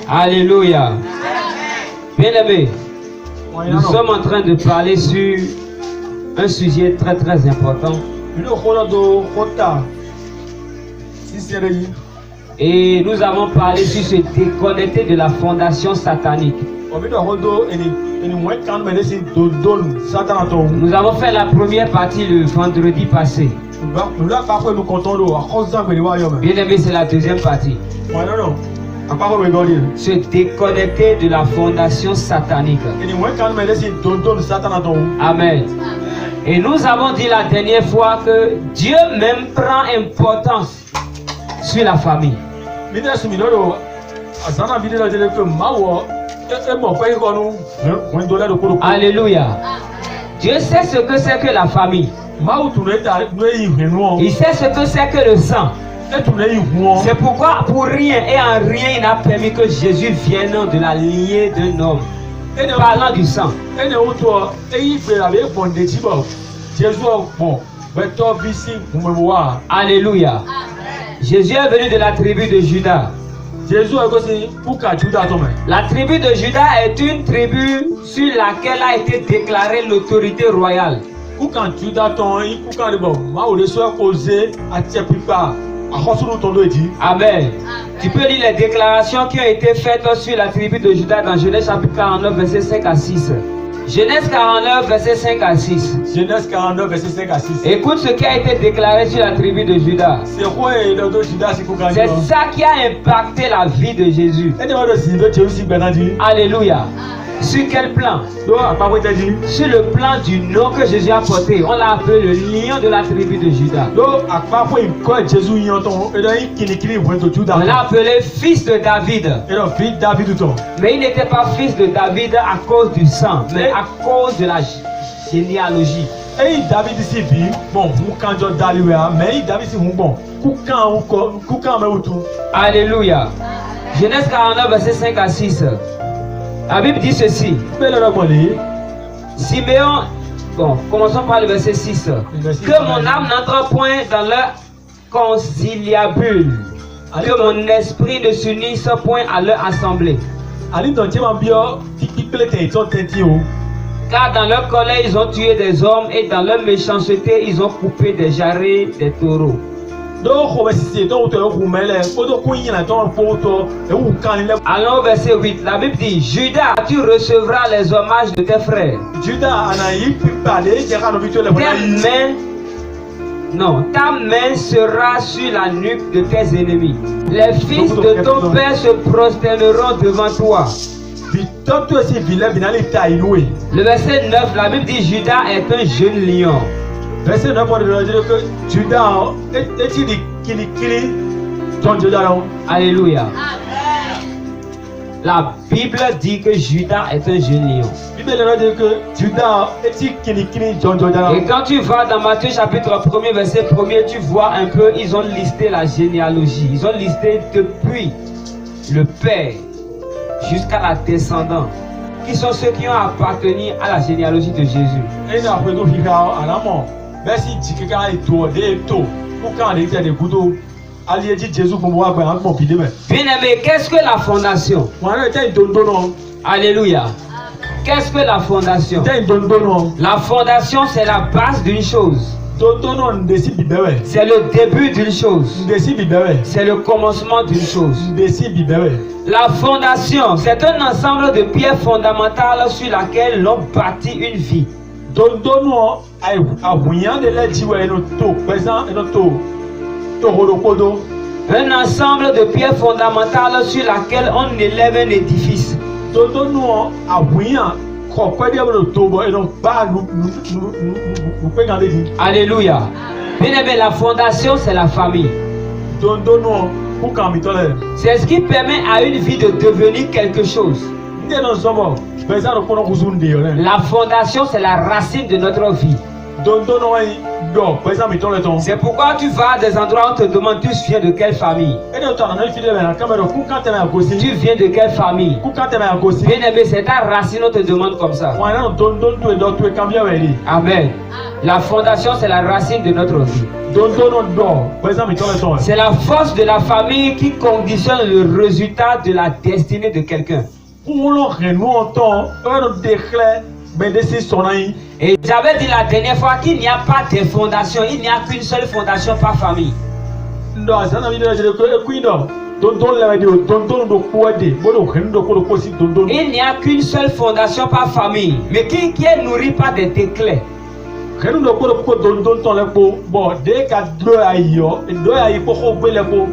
Alléluia. Bien-aimés, nous sommes en train de parler sur un sujet très très important. Et nous avons parlé sur se déconnecter de la fondation satanique. Nous avons fait la première partie le vendredi passé. Bien-aimé, c'est la deuxième partie. Se déconnecter de la fondation satanique. Amen. Et nous avons dit la dernière fois que Dieu même prend importance sur la famille. Alléluia. Dieu sait ce que c'est que la famille. Il sait ce que c'est que le sang. C'est pourquoi pour rien et en rien il n'a permis que Jésus vienne de la lignée d'un homme. Parlant du sang. Alléluia. Jésus est venu de la tribu de Juda. La tribu de Juda est une tribu sur laquelle a été déclarée l'autorité royale. Amen. Tu peux lire les déclarations qui ont été faites sur la tribu de Juda dans Genèse chapitre 49 verset 5 à 6. Genèse 49 verset 5 à 6. Genèse 49 verset 5 à 6. Écoute ce qui a été déclaré sur la tribu de Juda. C'est ça qui a impacté la vie de Jésus. Alléluia. Sur quel plan? Sur le plan du nom que Jésus a porté. On l'a appelé le lion de la tribu de Juda. On l'a appelé fils de David. Mais il n'était pas fils de David à cause du sang, mais à cause de la généalogie. Alléluia. Genèse 49 verset 5 à 6. La Bible dit ceci. Siméon, bon, commençons par le verset 6. Que mon âme n'entre point dans leur conciliabule, que mon esprit ne s'unisse point à leur assemblée. Car dans leur colère ils ont tué des hommes et dans leur méchanceté ils ont coupé des jarrets des taureaux. Allons au verset 8. La Bible dit: Judas, tu recevras les hommages de tes frères. Ta main sera sur la nuque de tes ennemis. Les fils de ton père se prosterneront devant toi. Le verset 9, la Bible dit: Judas est un jeune lion. Verset 9, on dit que Judas est Alléluia. La Bible dit que Judas est un jeune lion. Et quand tu vas dans Matthieu chapitre 1er verset 1er, tu vois un peu, ils ont listé la généalogie. Ils ont listé depuis le père jusqu'à la descendante, qui sont ceux qui ont appartenu à la généalogie de Jésus. Bien-aimé, qu'est-ce que la fondation? Alléluia. Qu'est-ce que la fondation? La fondation, c'est la base d'une chose. C'est le début d'une chose. C'est le commencement d'une chose. La fondation, c'est un ensemble de pierres fondamentales sur laquelle l'on bâtit une vie. Un ensemble de pierres fondamentales sur laquelle on élève un édifice. Alléluia. Bien aimé, la fondation, c'est la famille. C'est ce qui permet à une vie de devenir quelque chose. La fondation, c'est la racine de notre vie. C'est pourquoi tu vas à des endroits où on te demande tu viens de quelle famille. Tu viens de quelle famille. Bien aimé, c'est ta racine, on te demande comme ça. Amen. La fondation, c'est la racine de notre vie. C'est la force de la famille qui conditionne le résultat de la destinée de quelqu'un. Et j'avais dit la dernière fois qu'il n'y a pas de fondation, il n'y a qu'une seule fondation par famille. Il n'y a qu'une seule fondation par famille, mais qui est nourrie par des déclets.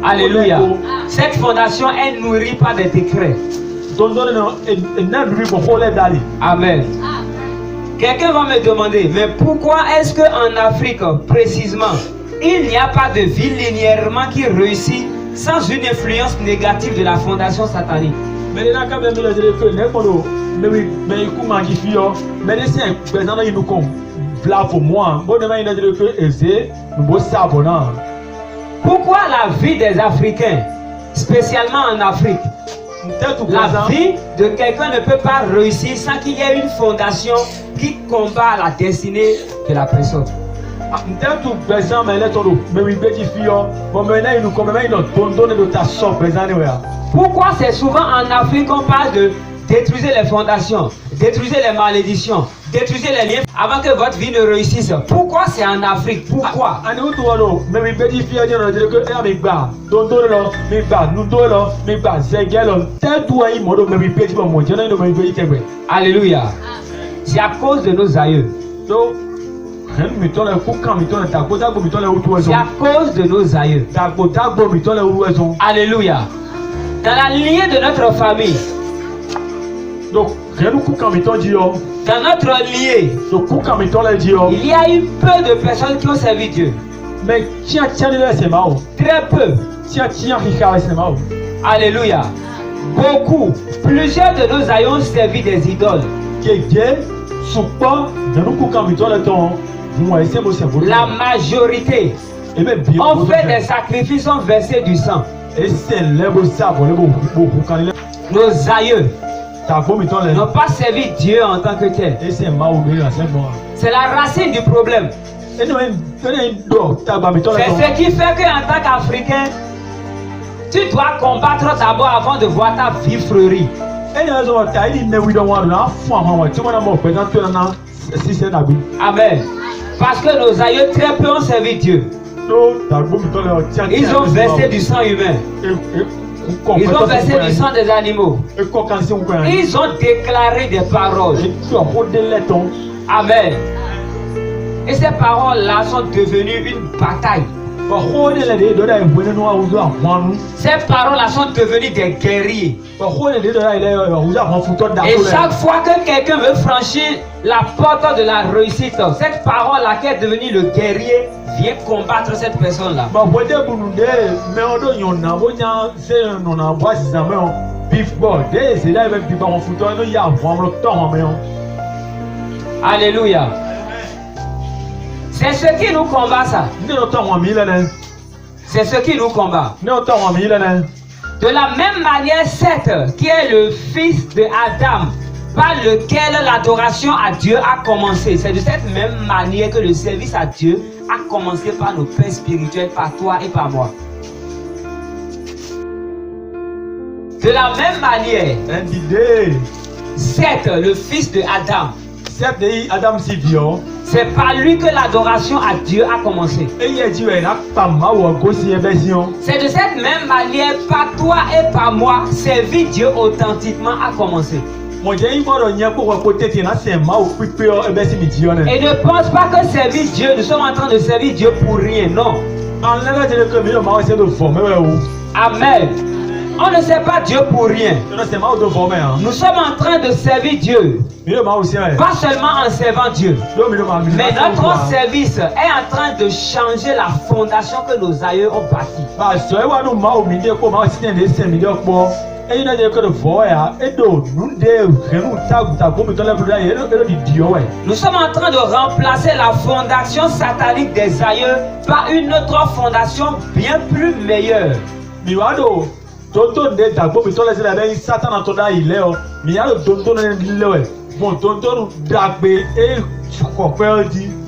Alléluia. Cette fondation est nourrie par des décrets. Amen. Quelqu'un va me demander, mais pourquoi est-ce qu'en Afrique, précisément, il n'y a pas de ville linéairement qui réussit sans une influence négative de la fondation satanique? Pourquoi la vie des Africains, spécialement en Afrique, la vie de quelqu'un ne peut pas réussir sans qu'il y ait une fondation qui combat la destinée de la personne? Pourquoi c'est souvent en Afrique qu'on parle de détruisez les fondations, détruisez les malédictions, détruisez les liens avant que votre vie ne réussisse? Pourquoi c'est en Afrique? Pourquoi? Alléluia. C'est à cause de nos aïeux. C'est à cause de nos aïeux. Alléluia. Dans la lignée de notre famille, dans notre lignée, il y a eu peu de personnes qui ont servi Dieu. Très peu. Alléluia. Beaucoup. Plusieurs de nos aïeux ont servi des idoles. La majorité ont fait des sacrifices, ont versé du sang. Nos aïeux n'ont pas servi Dieu en tant que tel. C'est la racine du problème. C'est ce qui fait qu'en tant qu'Africain, tu dois combattre d'abord avant de voir ta vie fleurir. Amen. Parce que nos aïeux très peu ont servi Dieu. Ils ont versé du sang humain. Ils ont versé du sang des animaux. Ils ont déclaré des paroles. Amen. Et ces paroles-là sont devenues une bataille. Ces paroles-là sont devenues des guerriers. Et chaque fois que quelqu'un veut franchir la porte de la réussite, cette parole-là qui est devenue le guerrier vient combattre cette personne-là. Alléluia. C'est ce qui nous combat, ça. C'est ce qui nous combat. De la même manière, Seth, qui est le fils de Adam, par lequel l'adoration à Dieu a commencé. C'est de cette même manière que le service à Dieu a commencé par nos pères spirituels, par toi et par moi. De la même manière, Seth, le fils de Adam, c'est par lui que l'adoration à Dieu a commencé. C'est de cette même manière, par toi et par moi, servir Dieu authentiquement a commencé. Et ne pense pas que servir Dieu, nous sommes en train de servir Dieu pour rien, non. Amen. On ne sert pas Dieu pour rien. Nous sommes en train de servir Dieu. Pas seulement en servant Dieu. Mais notre service est en train de changer la fondation que nos aïeux ont bâtie. Et il a dit que le voyage et donc nous Nous sommes en train de remplacer la fondation satanique des aïeux par une autre fondation bien plus meilleure.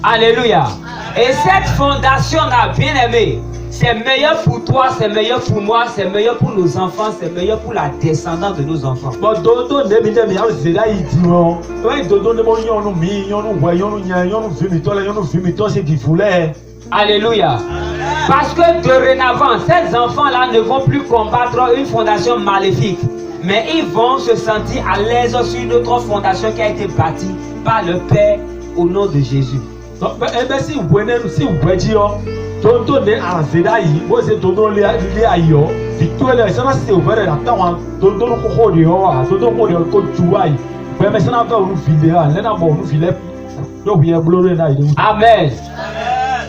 Alléluia. Et cette fondation-là, bien aimé, c'est meilleur pour toi, c'est meilleur pour moi, c'est meilleur pour nos enfants, c'est meilleur pour la descendance de nos enfants. Alléluia. Parce que dorénavant, ces enfants-là ne vont plus combattre une fondation maléfique, mais ils vont se sentir à l'aise sur une autre fondation qui a été bâtie par le Père au nom de Jésus. Amen.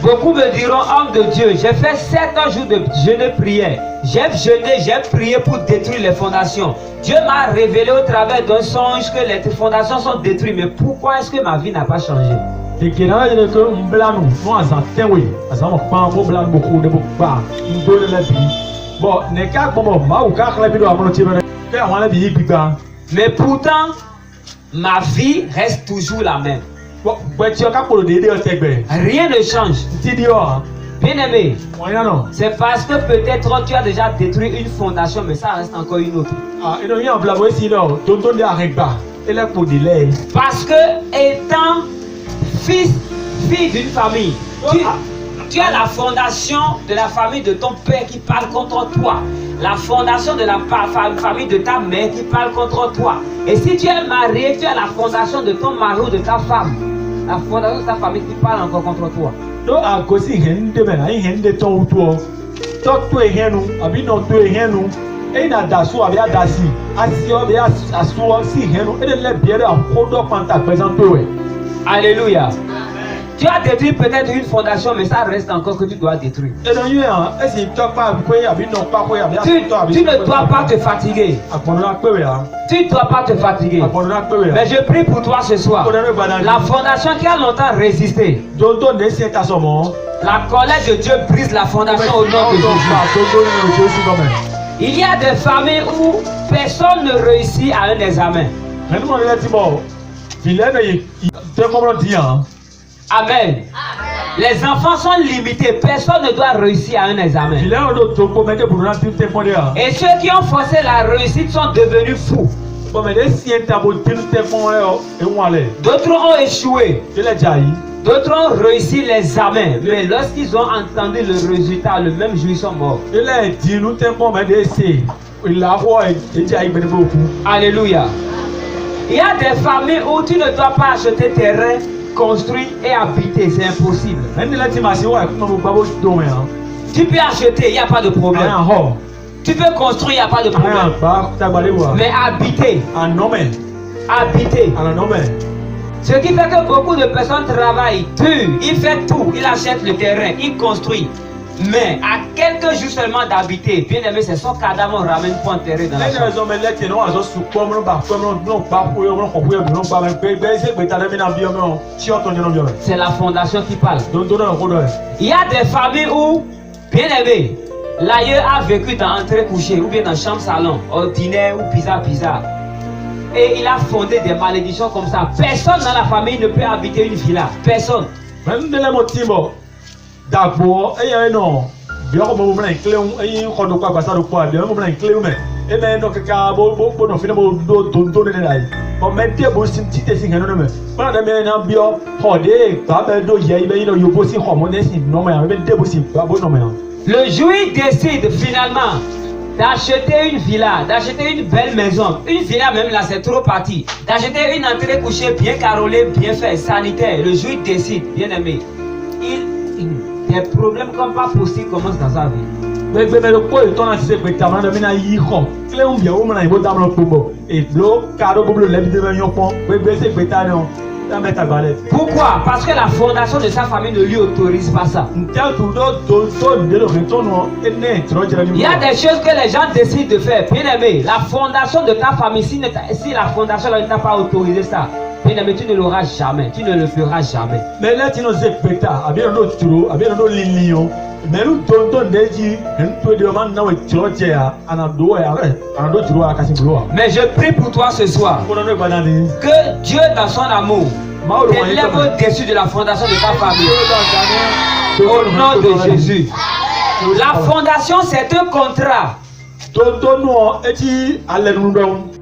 Beaucoup me diront, homme de Dieu, j'ai fait 7 jours de jeûne et prière. J'ai jeûné, j'ai prié pour détruire les fondations. Dieu m'a révélé au travers d'un songe que les fondations sont détruites. Mais pourquoi est-ce que ma vie n'a pas changé? Mais pourtant, ma vie reste toujours la même. Rien ne change. Bien aimé, c'est parce que peut-être tu as déjà détruit une fondation, mais ça reste encore une autre. Parce que étant fille d'une famille, tu as la fondation de la famille de ton père qui parle contre toi. La fondation de la famille de ta mère qui parle contre toi. Et si tu es marié, tu as la fondation de ton mari ou de ta femme. La fondation de ta famille qui parle encore contre toi. Alléluia. Tu as détruit peut-être une fondation, mais ça reste encore que tu dois détruire. Tu ne dois pas te fatiguer. Tu ne dois pas te fatiguer. Mais je prie pour toi ce soir. La fondation qui a longtemps résisté, la colère de Dieu brise la fondation au nom de Jésus. Il y a des familles où personne ne réussit à un examen. Amen. Les enfants sont limités. Personne ne doit réussir à un examen. Et ceux qui ont forcé la réussite sont devenus fous. D'autres ont échoué. D'autres ont réussi l'examen. Mais lorsqu'ils ont entendu le résultat, le même jour, ils sont morts. Alléluia. Il y a des familles où tu ne dois pas acheter terrain, construire et habiter, c'est impossible. Tu peux acheter, il n'y a pas de problème. Tu peux construire, il n'y a pas de problème. Mais habiter. Ce qui fait que beaucoup de personnes travaillent dur, il fait tout, il achète le terrain, il construit. Mais à quelques jours seulement d'habiter, bien aimé, c'est son cadavre qu'on ramène pour enterrer dans la chambre. C'est la fondation qui parle. Il y a des familles où, bien aimé, l'aïeux a vécu dans entrée couchée ou bien dans chambre salon, ordinaire ou bizarre. Et il a fondé des malédictions comme ça. Personne dans la famille ne peut habiter une villa. Personne. D'abord, il y a un nom. Mais le juif décide finalement d'acheter une villa, d'acheter une belle maison. Une villa même là c'est trop parti. D'acheter une entrée couchée bien carrelée, bien faite, sanitaire. Le juif décide, bien aimé. Des problèmes comme pas possible commencent dans sa vie. Pourquoi? Parce que la fondation de sa famille ne lui autorise pas ça. Il y a des choses que les gens décident de faire. Bien aimé, la fondation de ta famille, si la fondation ne t'a pas autorisé ça, bien aimé, tu ne l'auras jamais. Tu ne le feras jamais. Mais là, tu nous mais je prie pour toi ce soir que Dieu dans son amour t'élève au-dessus de la fondation de ta famille au nom de Jésus. La fondation, c'est un contrat.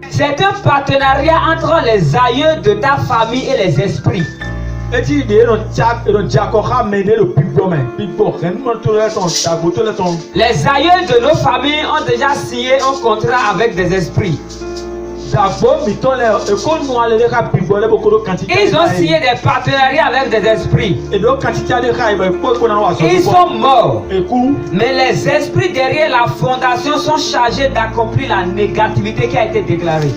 C'est un partenariat entre les aïeux de ta famille et les esprits. Les aïeux de nos familles ont déjà signé un contrat avec des esprits. Ils ont signé des partenariats avec des esprits. Ils sont morts. Mais les esprits derrière la fondation sont chargés d'accomplir la négativité qui a été déclarée.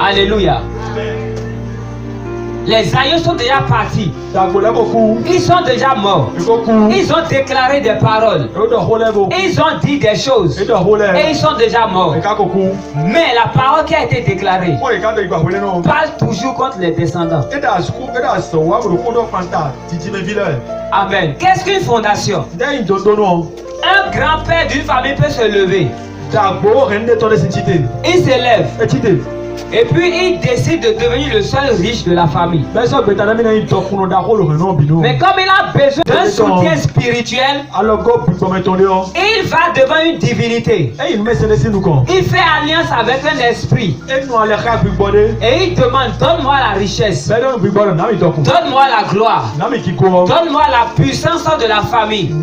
Alléluia. Les aïeux sont déjà partis. Ils sont déjà morts. Ils ont déclaré des paroles. Ils ont dit des choses. Et ils sont déjà morts. Mais la parole qui a été déclarée parle toujours contre les descendants. Amen. Qu'est-ce qu'une fondation? Un grand-père d'une famille peut se lever. Il s'élève. Et puis il décide de devenir le seul riche de la famille. Mais comme il a besoin d'un soutien spirituel, il va devant une divinité. Il fait alliance avec un esprit. Et il demande, donne-moi la richesse. Donne-moi la gloire. Donne-moi la puissance de la famille.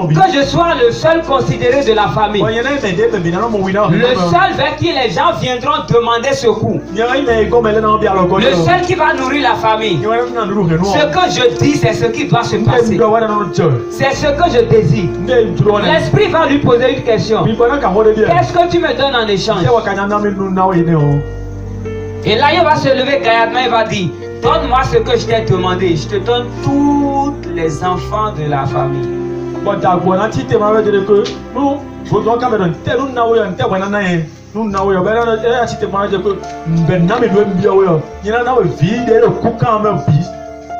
Que je sois le seul considéré de la famille. Le seul vers qui les gens viendront demander secours. Le seul qui va nourrir la famille. Ce que je dis, c'est ce qui doit se passer. C'est ce que je désire. L'esprit va lui poser une question. Qu'est-ce que tu me donnes en échange? Et là, il va se lever gaillardement et va dire, donne-moi ce que je t'ai demandé. Je te donne tous les enfants de la famille.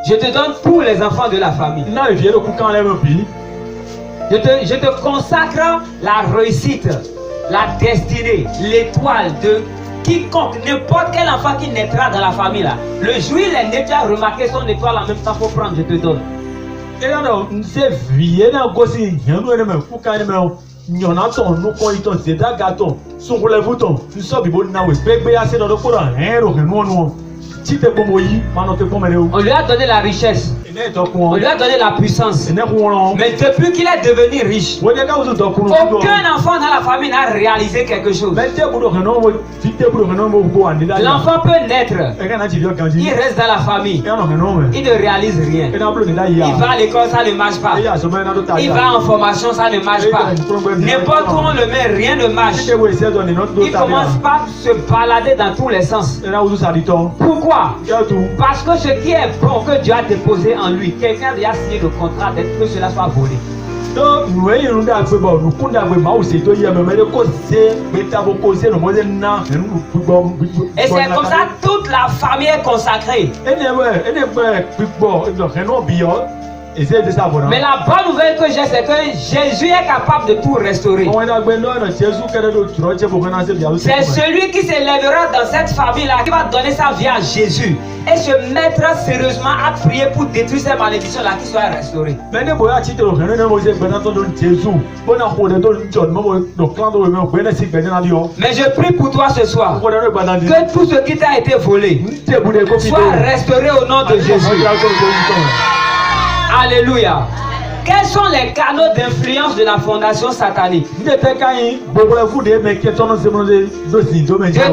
Je te donne tous les enfants de la famille. Je te consacre la réussite, la destinée, l'étoile de quiconque, n'importe quel enfant qui naîtra dans la famille là. Le jour où il est né, tu as remarqué son étoile en même temps, faut prendre, je te donne. On lui a donné la richesse. On lui a donné la puissance. Mais depuis qu'il est devenu riche, aucun enfant dans la famille n'a réalisé quelque chose. L'enfant peut naître. Il reste dans la famille. Il ne réalise rien. Il va à l'école, ça ne marche pas. Il va en formation, ça ne marche pas. N'importe où on le met, rien ne marche. Il commence par se balader dans tous les sens. Pourquoi? Parce que ce qui est bon que Dieu a déposé en lui, quelqu'un a déjà signé le contrat d'être que cela soit volé. Et c'est comme ça toute la famille est consacrée. Mais la bonne nouvelle que j'ai, c'est que Jésus est capable de tout restaurer. C'est celui qui s'élèvera dans cette famille-là qui va donner sa vie à Jésus et se mettra sérieusement à prier pour détruire ces malédictions-là qui soient restaurées. Mais je prie pour toi ce soir que tout ce qui t'a été volé soit restauré au nom de Jésus. Alléluia. Quels sont les canaux d'influence de la fondation satanique? De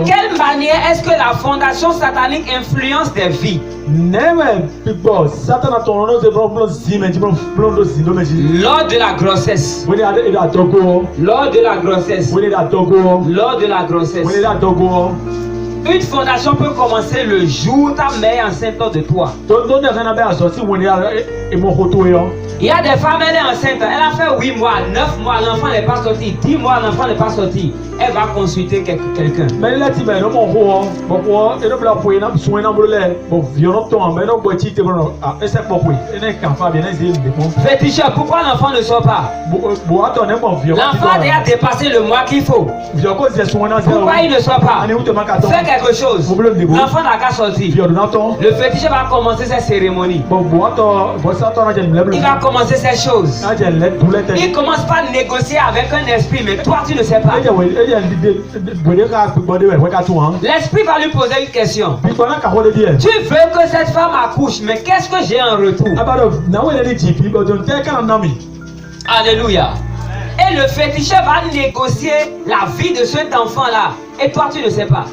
quelle manière est-ce que la fondation satanique influence des vies? Never people Satan at all the problem zime jibon blondo zino meji. Lors de la grossesse. When they are dogo. Lors de la grossesse. When they are dogo. Lors de la grossesse. When they are dogo. Une fondation peut commencer le jour où ta mère est enceinte de toi. Il y a des femmes, elle est enceinte, elle a fait 8 mois, 9 mois, l'enfant n'est pas sorti, 10 mois, l'enfant n'est pas sorti. Elle va consulter quelqu'un. Féticheur, pourquoi l'enfant ne sort pas? L'enfant a déjà dépassé le mois qu'il faut. Pourquoi il ne sort pas? Fais quelque chose. L'enfant n'a qu'à sortir. Le féticheur va commencer cette cérémonie. Il va commencer ces choses. Il commence par négocier avec un esprit, mais toi tu ne sais pas. L'esprit va lui poser une question. Tu veux que cette femme accouche, mais qu'est-ce que j'ai en retour? Alléluia. Et le féticheur va négocier la vie de cet enfant-là. Et toi, tu ne sais pas.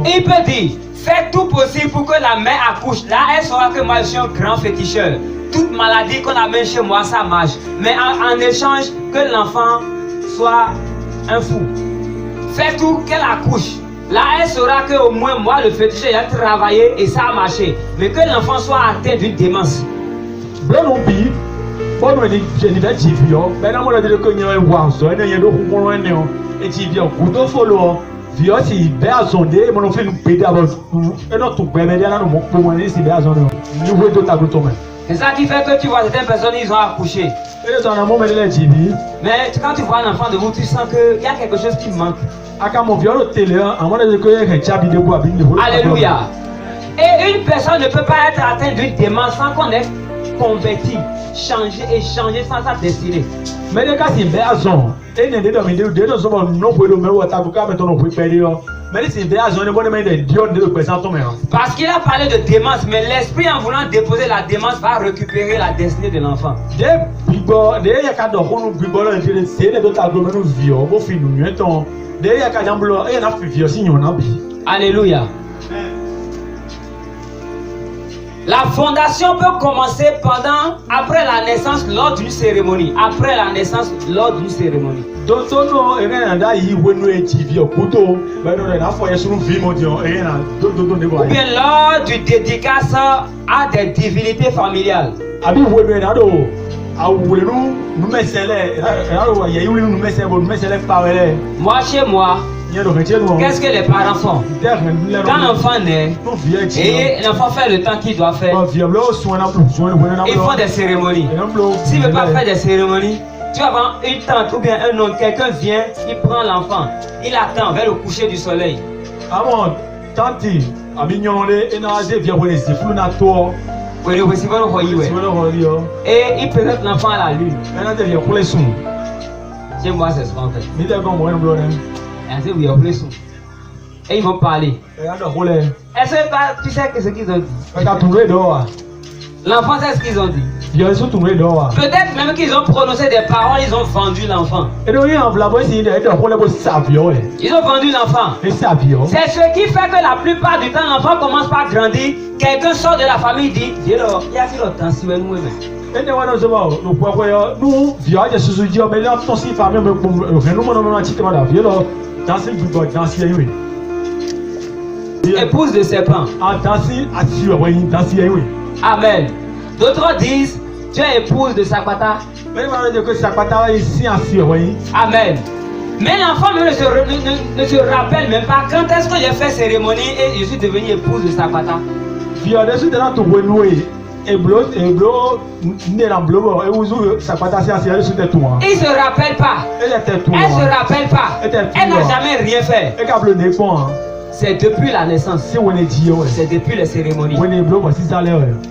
Il peut dire, fais tout possible pour que la mère accouche. Là, elle saura que moi, je suis un grand féticheur. Toute maladie qu'on amène chez moi, ça marche. Mais en échange, que l'enfant soit un fou. Fais tout qu'elle accouche. Là, elle saura qu'au moins moi, le féticheur, a travaillé et ça a marché. Mais que l'enfant soit atteint d'une démence. C'est ça qui fait que tu vois certaines personnes, ils ont accouché. Mais quand tu vois un enfant de vous, tu sens qu'il y a quelque chose qui manque. Alléluia. Et une personne ne peut pas être atteinte d'une démence sans qu'on ait converti, changé sans sa destinée. Parce qu'il a parlé de démence, mais l'esprit en voulant déposer la démence va récupérer la destinée de l'enfant. Alléluia. La fondation peut commencer après la naissance, lors d'une cérémonie. Après la naissance, lors d'une cérémonie. Ou bien lors du dédicace à des divinités familiales. Moi, chez moi, qu'est-ce que les parents font? Quand l'enfant naît et l'enfant fait le temps qu'il doit faire, ils font des cérémonies. S'il ne veut pas faire des cérémonies, tu vas voir une tante ou bien un homme, quelqu'un vient, il prend l'enfant, il attend vers le coucher du soleil. Et il présente l'enfant à la lune. Chez moi, c'est souvent fait. Et ils vont parler. Est-ce que tu sais ce qu'ils ont dit? L'enfant sait ce qu'ils ont dit. Peut-être même qu'ils ont prononcé des paroles, ils ont vendu l'enfant. Ils ont vendu l'enfant. C'est ce qui fait que la plupart du temps, l'enfant commence par grandir. Quelqu'un sort de la famille et dit, il y a qui l'autre si vous nous épouse de serpent. Amen. D'autres disent, tu es épouse de Sakpata. Amen. Mais l'enfant ne se rappelle même pas quand est-ce que j'ai fait cérémonie et je suis devenu épouse de Sakpata. Il ne se rappelle pas. Elle ne se rappelle pas. Elle n'a jamais rien fait. C'est depuis la naissance. C'est depuis les cérémonies.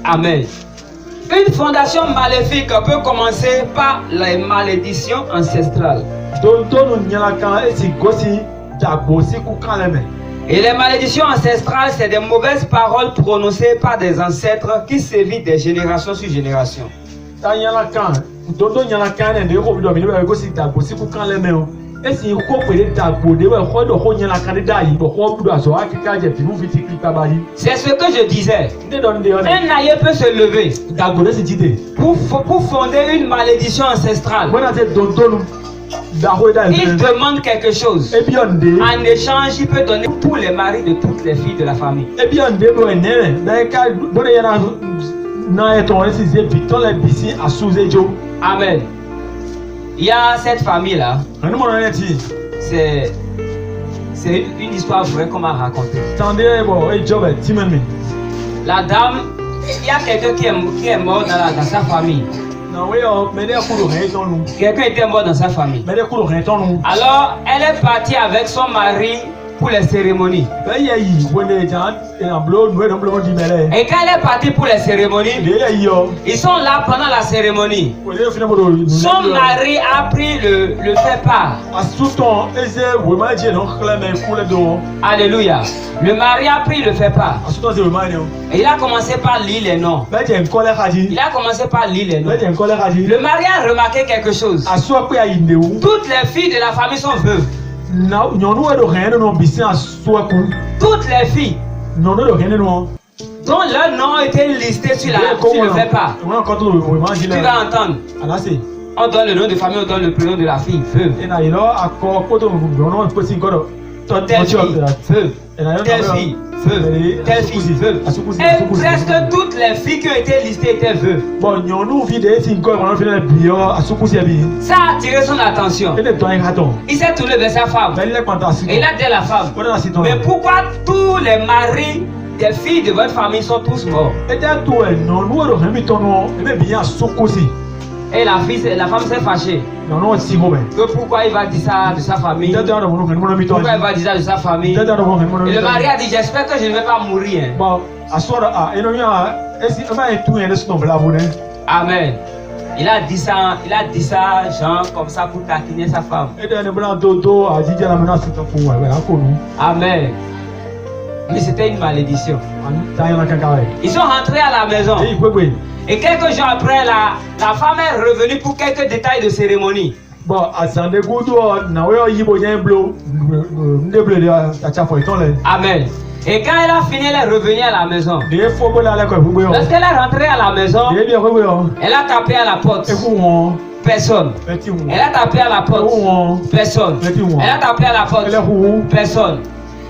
Amen. Une fondation maléfique peut commencer par les malédictions ancestrales. Et les malédictions ancestrales, c'est des mauvaises paroles prononcées par des ancêtres qui sévissent de génération sur génération. esi ko pele dagbo de we ko do ko nyala kanida yi bo ko budo aso akika je fi mu fi tikri baba yi. C'est ce que je disais. Nde don de on. Un aïeux peut se lever Dagbo de si jide. pour fonder une malédiction ancestrale. Bona te don donu da ho da. Il demande quelque chose. E bi onde. En échange, il peut donner tous les maris de toutes les filles de la famille. E bi onde bo enere. Da ka bo de yana na eton esi ze biton le bisi asuze jo. Amen. Il y a cette famille-là. Anu mo na ti. C'est une histoire vraie qu'on m'a racontée. Tande bo e job e timemi. La dame, il y a quelqu'un qui est mort dans sa famille. Na we o me de ku do he ton nu. Quelqu'un était mort dans sa famille. Me de ku do he ton nu. Alors, elle est partie avec son mari pour les cérémonies. Ba ye yi wonde jan en blo nu e don blo di mele. Et quand elle est partie pour les cérémonies, De ye yi yo. ils sont là pendant la cérémonie. O le fina mo do. Son mari a pris le fait-part. Asuton eze we ma je no kla me ku le do. Alléluia. Le mari a pris le fait-part. Asuton ze we ma ni o. Et il a commencé par lire les noms. Ba je nko le kaji. Il a commencé par lire les noms. Ba je nko le kaji. Le mari a remarqué quelque chose. Aso pe ayi ndewu. Toutes les filles de la famille sont veuves. Na nyonu e do hen no bisi aso ku. Toutes les filles Nyonu do hen no. dont leur nom était listé sur le fait-part. On ko to we ma ji Tu le. vas entendre. Anase. On donne le nom de famille, on donne le prénom de la fille. Veuve. E na ilo akọ ko to no ko si godo. To Telle fille, veuve. E na yo Telle fille, veuve. Telle fille, veuve. Et presque toutes les filles qui ont été listées étaient veuves. Bon nyonu vi de si nko ma fi le bio asukusi e bi. Ça a attiré son attention. E de to en haton. Il s'est tourné vers sa femme. Ba le kwanta si. Et il a dit à la femme, Ko na si ton. mais pourquoi tous les maris des filles de votre famille sont tous morts? E de to e no nu do hen mi ton no e be bi asukusi. Et la femme s'est fâchée. No si go be. Que pourquoi il va dire ça de sa famille? De to do no hen mo mi ton. Pourquoi il va dire ça de sa famille? De to do hen mo. Et le mari a dit, j'espère que je ne vais pas mourir. Hein. Bon, asora eno ya esi ema etu en esu no blabo ne. Amen. Il a dit ça, genre comme ça pour taquiner sa femme. E de ne bla do ajija na mena sitan fun wa ba ko nu. Amen. Mais c'était une malédiction. An ta yana kanka we. Ils sont rentrés à la maison. E gbegbe. Et quelques jours après, la femme est revenue pour quelques détails de cérémonie. Bon, asande gudu na we yibo yen blo ndeblo de acha fo iton le. Amen. Et quand elle a fini, elle est revenue à la maison. De fo bo la le ko gbegbe o. Lorsqu'elle est rentrée à la maison, De bi gbegbe o. elle a tapé à la porte. E ku won. Personne. E ti won. Elle a tapé à la porte. Personne. Elle a tapé à la porte. Personne.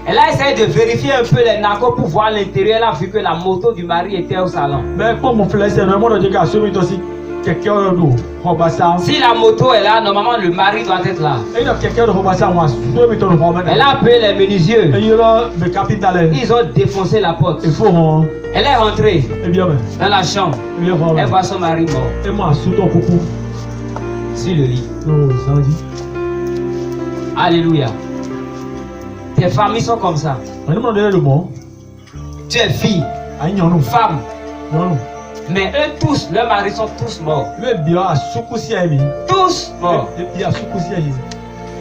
Elle a essayé de vérifier un peu les narcos pour voir l'intérieur. Elle a vu que la moto du mari était au salon. Mais comme mon frère c'est normalement de ga so mi to si quelqu'un do hobasa. Si la moto est là, normalement le mari doit être là. E na quelqu'un do hobasa wa so mi to no hobasa. Elle a appelé les menuisiers. E yo le capitaine. Ils ont défoncé la porte. Il faut on. Elle est rentrée E bien ben. dans la chambre. Elle voit son mari mort E moi sous ton coucou. sur le lit. Non, ça dit. Alléluia. Tes familles sont comme ça. On demande le mot. Tu es fille, Aïe non. femme. Non. Mais eux tous, leurs maris sont tous morts. Le bien à soukoussi ami. Tous morts. Le bien à soukoussi ami.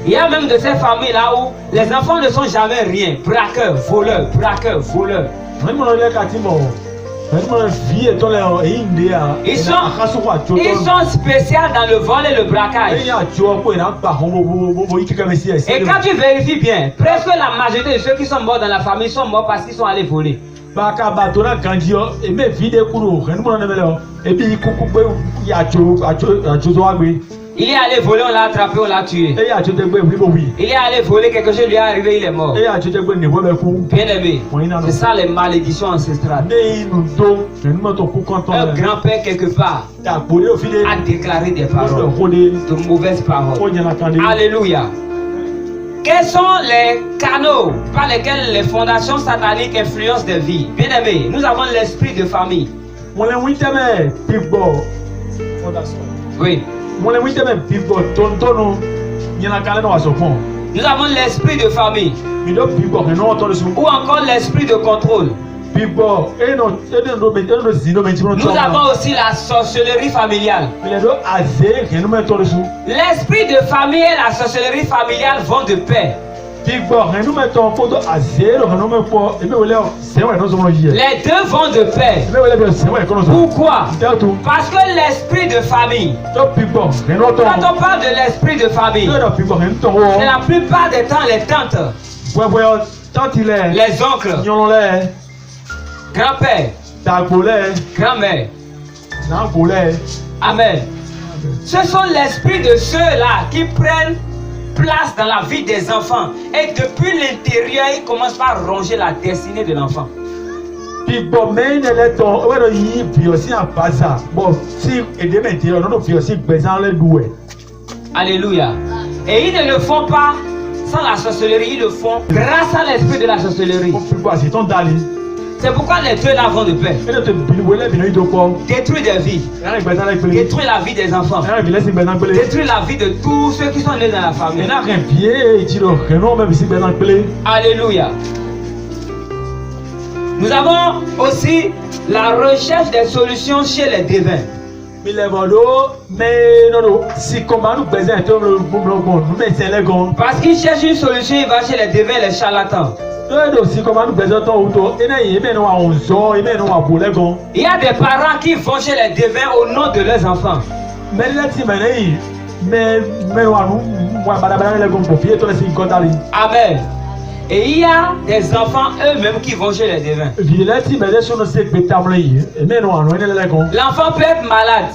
Il y a même de ces familles-là où les enfants ne sont jamais rien. Braqueurs, voleurs, braqueurs, voleurs. On demande le katimo. On demande vie et tole et india. Ils sont spéciaux dans le vol et le braquage. Et quand tu vérifies bien, presque la majorité de ceux qui sont morts dans la famille sont morts parce qu'ils sont allés voler. Il est allé voler, on l'a attrapé, on l'a tué. Il est allé voler, quelque chose lui est arrivé, il est mort. Bien aimé, c'est ça les malédictions ancestrales. Un grand-père quelque part a déclaré des paroles, de mauvaises paroles. Alléluia. Quels sont les canaux par lesquels les fondations sataniques influencent des vies? Bien aimé, nous avons l'esprit de famille. Oui. Nous avons l'esprit de famille. Ou encore l'esprit de contrôle. Nous avons aussi la sorcellerie familiale. L'esprit de famille et la sorcellerie familiale vont de pair. Big Boy, nous mettons photo à zéro, nous mettons c'est vrai, nous sommes hier. Les deux vont de pair. Pourquoi? Parce que l'esprit de famille, quand on parle de l'esprit de famille, c'est la plupart des temps les tantes, les oncles, grand-père, grand-mère. Amen. Ce sont l'esprit de ceux-là qui prennent place dans la vie des enfants. Et depuis l'intérieur, ils commencent par ronger la destinée de l'enfant. Alléluia. Et ils ne le font pas sans la sorcellerie, ils le font grâce à l'esprit de la sorcellerie. C'est pourquoi les deux là vont de pair. Détruire des vies. Détruire la vie des enfants. Détruire la vie de tous ceux qui sont nés dans la famille. Alléluia. Nous avons aussi la recherche des solutions chez les devins. Parce qu'il cherche une solution, il va chez les devins et les charlatans. Il y a des parents qui vont chez les devins au nom de leurs enfants. Amen. Et il y a des enfants eux-mêmes qui vont chez les devins. L'enfant peut être malade.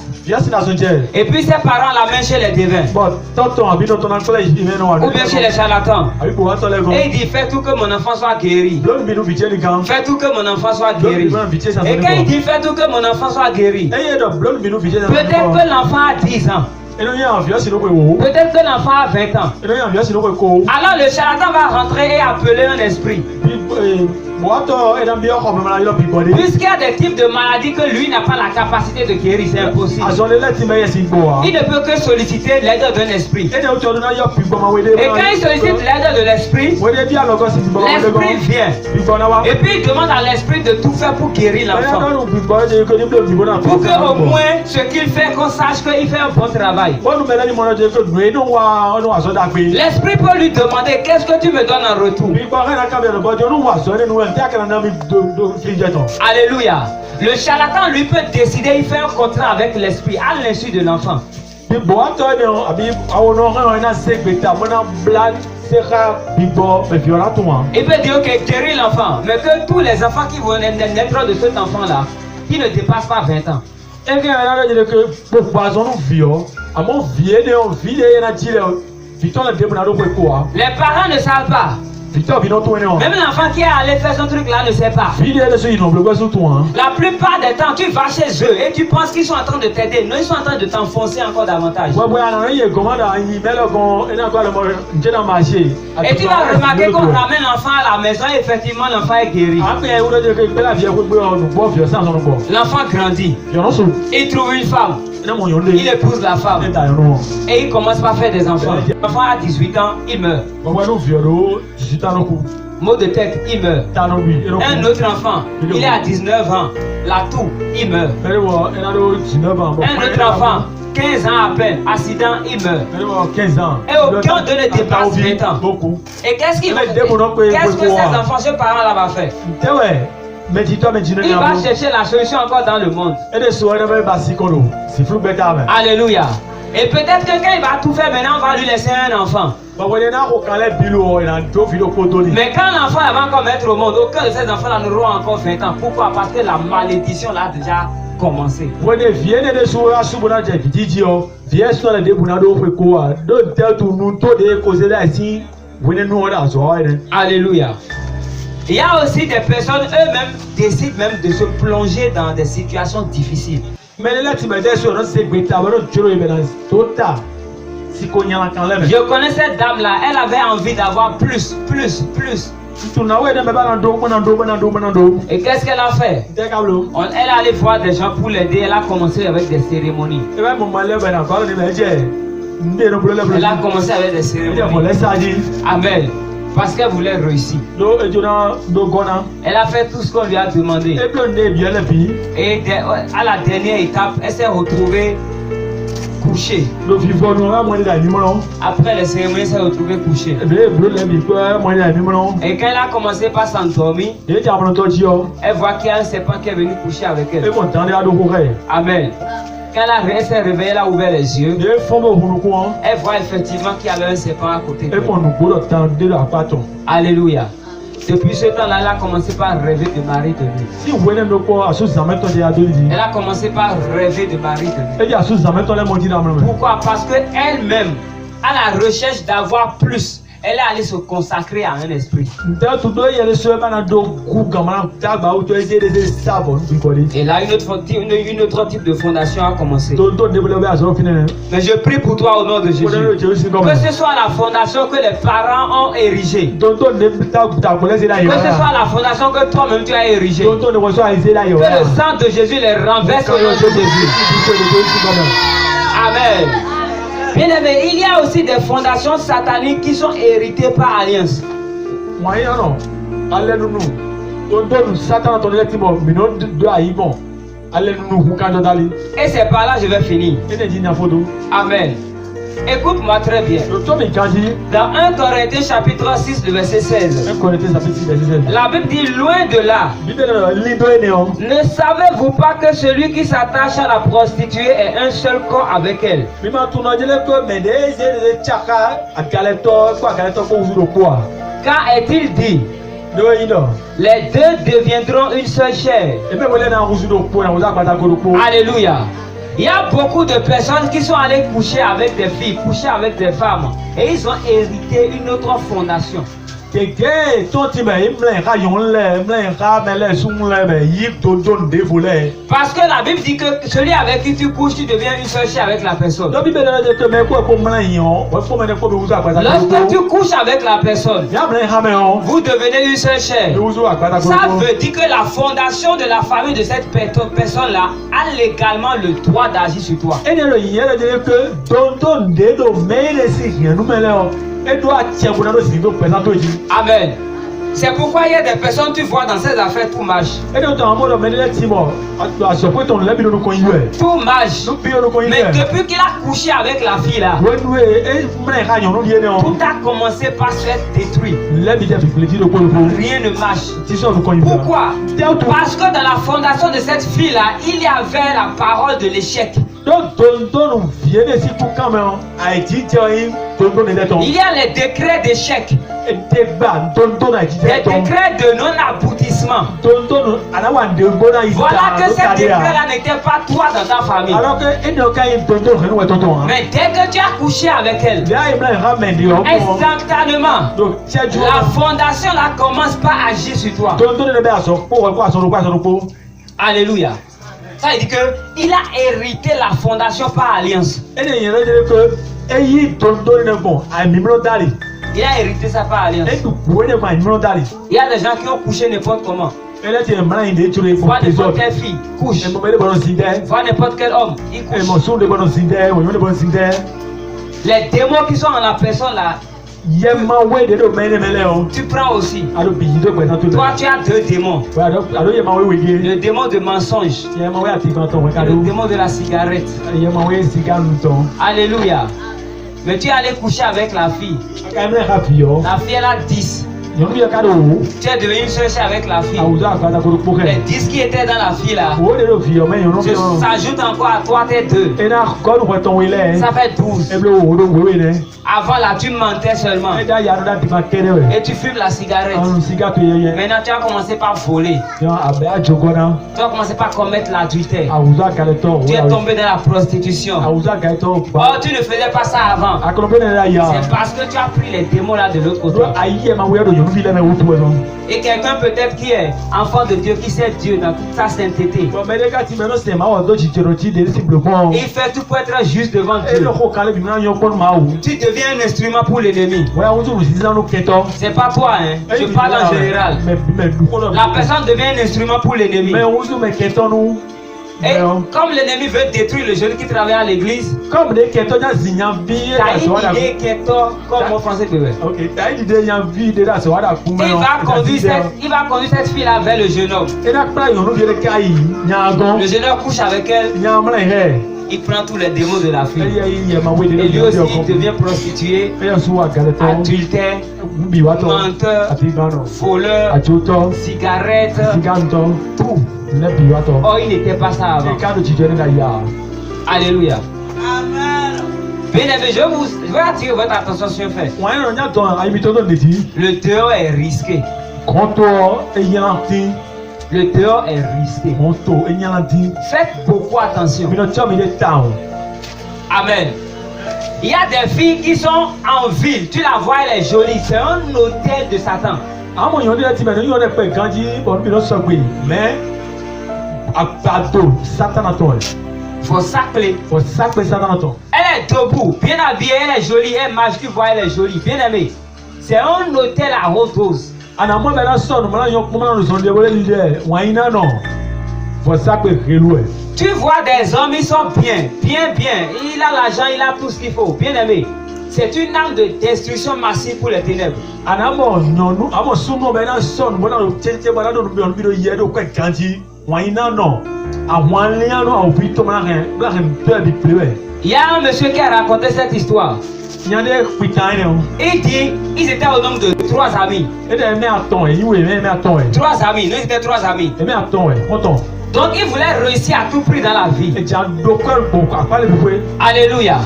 Et puis ses parents l'amènent chez les devins. Ou bien chez les charlatans. Et il dit, fais tout que mon enfant soit guéri. Fais tout que mon enfant soit guéri. Et quand il dit, fais tout que mon enfant soit guéri, peut-être que l'enfant a 10 ans. Peut-être que l'enfant a 20 ans. Alors le charlatan va rentrer et appeler un esprit. Puisqu'il y a des types de maladies que lui n'a pas la capacité de guérir, c'est impossible. Il ne peut que solliciter l'aide d'un esprit. Et quand il sollicite l'aide de l'esprit, l'esprit vient. Et puis il demande à l'esprit de tout faire pour guérir l'enfant. Pour qu'au moins ce qu'il fait, qu'on sache qu'il fait un bon travail. L'esprit peut lui demander qu'est-ce que tu me donnes en retour. Alléluia. Le charlatan lui peut décider, il fait un contrat avec l'esprit à l'insu de l'enfant. Il peut dire ok, guéris l'enfant, mais que tous les enfants qui vont naître de cet enfant-là, qui ne dépassent pas 20 ans. Les parents ne savent pas. Même l'enfant qui est allé faire son truc là ne sait pas. La plupart des temps, tu vas chez eux et tu penses qu'ils sont en train de t'aider. Non, ils sont en train de t'enfoncer encore davantage. Et tu vas remarquer qu'on ramène l'enfant à la maison et effectivement l'enfant est guéri. L'enfant grandit. Il trouve une femme. Il épouse la femme. Et il commence par faire des enfants. L'enfant a 18 ans, il meurt. Mot de tête, il meurt. Un autre enfant, il est à 19 ans. La toux, il meurt. Un autre enfant, 15 ans à peine, accident, il meurt. Et aucun de ne dépasse 20 ans. Et qu'est-ce qu'il va faire? Qu'est-ce que ces enfants, ce parent-là va faire? Il va chercher la solution encore dans le monde. Alléluia. Et peut-être que quand il va tout faire maintenant, on va lui laisser un enfant. Mais quand l'enfant va encore mettre au monde, aucun de ces enfants-là n'auront encore 20 ans. Pourquoi? Parce que la malédiction l'a déjà commencé. Alléluia. Il y a aussi des personnes, eux-mêmes, décident même de se plonger dans des situations difficiles. Je connais cette dame-là, elle avait envie d'avoir plus. Et qu'est-ce qu'elle a fait? Elle est allée voir des gens pour l'aider, elle a commencé avec des cérémonies. Elle a commencé avec des cérémonies. Amen. Parce qu'elle voulait réussir. Elle a fait tout ce qu'on lui a demandé. Et à la dernière étape, elle s'est retrouvée couché. Le vivant nous a moins d'animaux. Après les cérémonies, elle s'est retrouvée couchée. Et quand elle a commencé par s'endormir, elle voit qu'il y a un serpent qui est venu coucher avec elle. Amen. Quand elle s'est réveillée, elle a ouvert les yeux. Elle voit effectivement qu'il y avait un serpent à côté d'elle. Alléluia. Depuis ce temps-là, elle a commencé par rêver de mari de lui. Elle a commencé par rêver de mari de lui. Pourquoi? Parce qu'elle-même, à la recherche d'avoir plus, elle est allée se consacrer à un esprit. Et là, une autre type de fondation a commencé. Mais je prie pour toi au nom de Jésus. Que ce soit la fondation que les parents ont érigée. Que ce soit la fondation que toi-même tu as érigée. Que le sang de Jésus les renverse au nom de Jésus. Amen. Bien aimé, il y a aussi des fondations sataniques qui sont héritées par alliance. Et c'est par là que je vais finir. Amen. Écoute-moi très bien. Dans 1 Corinthiens chapitre 6, le verset 16. La Bible dit, loin de là, ne savez-vous pas que celui qui s'attache à la prostituée est un seul corps avec elle? Car est-il dit, les deux deviendront une seule chair. Alléluia. Il y a beaucoup de personnes qui sont allées coucher avec des filles, coucher avec des femmes, et ils ont hérité une autre fondation. Parce que la Bible dit que celui avec qui tu couches, tu deviens une seule chair avec la personne. Lorsque tu couches avec la personne, vous devenez une seule chair. Ça veut dire que la fondation de la famille de cette personne-là a légalement le droit d'agir sur toi. Amen. C'est pourquoi il y a des personnes, tu vois, dans ces affaires, tout marche. Tout marche. Mais depuis qu'il a couché avec la fille là, tout a commencé par se faire détruire. Rien ne marche. Pourquoi? Parce que dans la fondation de cette fille là, il y avait la parole de l'échec. Il y a les décrets d'échec. Les décrets de non-aboutissement. Voilà que ces décrets-là n'étaient pas toi dans ta famille. Mais dès que tu as couché avec elle, instantanément, la fondation là commence par agir sur toi. Alléluia. Ça veut dire qu'il a hérité la fondation par alliance. Il a hérité ça par alliance. Il y a des gens qui ont couché n'importe comment. Vois n'importe quelle fille, couche. Vois n'importe quel homme, il couche. Les démons qui sont en la personne là, tu prends aussi. Toi tu as deux démons. Le démon de mensonge et le démon de la cigarette. Alléluia. Mais tu es allé coucher avec la fille. La fille elle a 10. Tu es devenu chercher avec la fille. Les 10 qui étaient dans la fille là, s'ajoute encore à toi tes 2. Ça fait 12. Avant là tu mentais seulement. Et tu fumes la cigarette. Maintenant tu as commencé par voler. Tu as commencé par commettre l'adultère. Tu es tombé dans la prostitution. Oh, tu ne faisais pas ça avant. C'est parce que tu as pris les démons là de l'autre côté. Et quelqu'un peut-être qui est enfant de Dieu, qui sait Dieu dans toute sa sainteté, il fait tout pour être juste devant Dieu. Tu deviens un instrument pour l'ennemi. C'est pas toi, hein. Je parle en général. La personne devient un instrument pour l'ennemi. Et comme l'ennemi veut détruire le jeune qui travaille à l'église, t'as une idée comme mon français peut faire. Il va conduire cette fille-là vers le jeune homme. Le jeune homme couche avec elle. il prend tous les démons de la fille. Eya iye ma we Et de lui de aussi, de il devient prostitué, Eya su wa galeto. adultère, Bi wa to. menteur, Ati gano. voleur, Ajoto. cigarette, Siganto. tout. Ne bi wa to. Oh, il n'était pas ça avant. E ka do ti jere da ya. Alléluia. Amen. Bien-aimé, je vais attirer votre attention sur un fait. Wa eno nya to ai mi to do neti. Le dehors est risqué. Konto eya ti. Le dehors est risqué. Konto eya ti. Faites beaucoup attention. Mi no cha mi de town. Amen. Il y a des filles qui sont en ville. Tu la vois, elle est jolie. C'est un hôtel de Satan. Àwọn èèyàn dé ti bẹ̀rẹ̀ yóò rẹ̀ pé ganji ọdún mi lọ sọ pé mais àgbàdo sátánà tán ẹ̀ Faut s'appeler. for sápẹ́ sátánà tán. Elle est debout, bien habillée, elle est jolie. Elle marche, tu vois, elle est jolie. Bien aimée. C'est un hôtel à haute dose. Ànàmọ́ bẹ̀rẹ̀ náà sọ̀nù mọ́nà yọ kó mọ́nà lùsọ̀rọ̀ wọlé lílẹ̀ wọ́n yín náà nà for sápẹ́ rélu ẹ̀. Tu vois des hommes, ils sont bien. Il a l'argent, il a tout ce qu'il faut. Bien aimé. C'est une arme de destruction massive pour les ténèbres. Ànàmọ́ nyɔnu àmọ́ súnmọ́ bẹ̀rẹ̀ náà sọ̀nù mọ́nà lọ tẹ́tẹ́ bọ́lá dọ̀nù bí ọ̀nù bí lọ yẹ ẹ̀dọ̀ kọ́ ganji wọ́n yín náà nà àwọn alẹ́yìn náà àwọn òbí tó mọ́nà rẹ̀ bẹ́ẹ̀ bí pèlè ẹ̀. Il y a un monsieur qui a raconté cette histoire. Nyandé pìtàn ẹ̀ o. Il dit, ils étaient au nombre de 3 amis. Ẹ̀dẹ̀ ẹ̀mẹ́ àtọ̀ ẹ̀ yíwèé ẹ̀mẹ́ àtọ̀ ẹ̀. 3 amis, nous étions 3 amis. Ẹ̀mẹ́ àtọ̀ ẹ̀ kọ́tọ̀. Donc ils voulaient réussir à tout prix dans la vie. Ẹ̀jẹ̀ àdókòrò bò àpálẹ̀ pípé. Alléluia.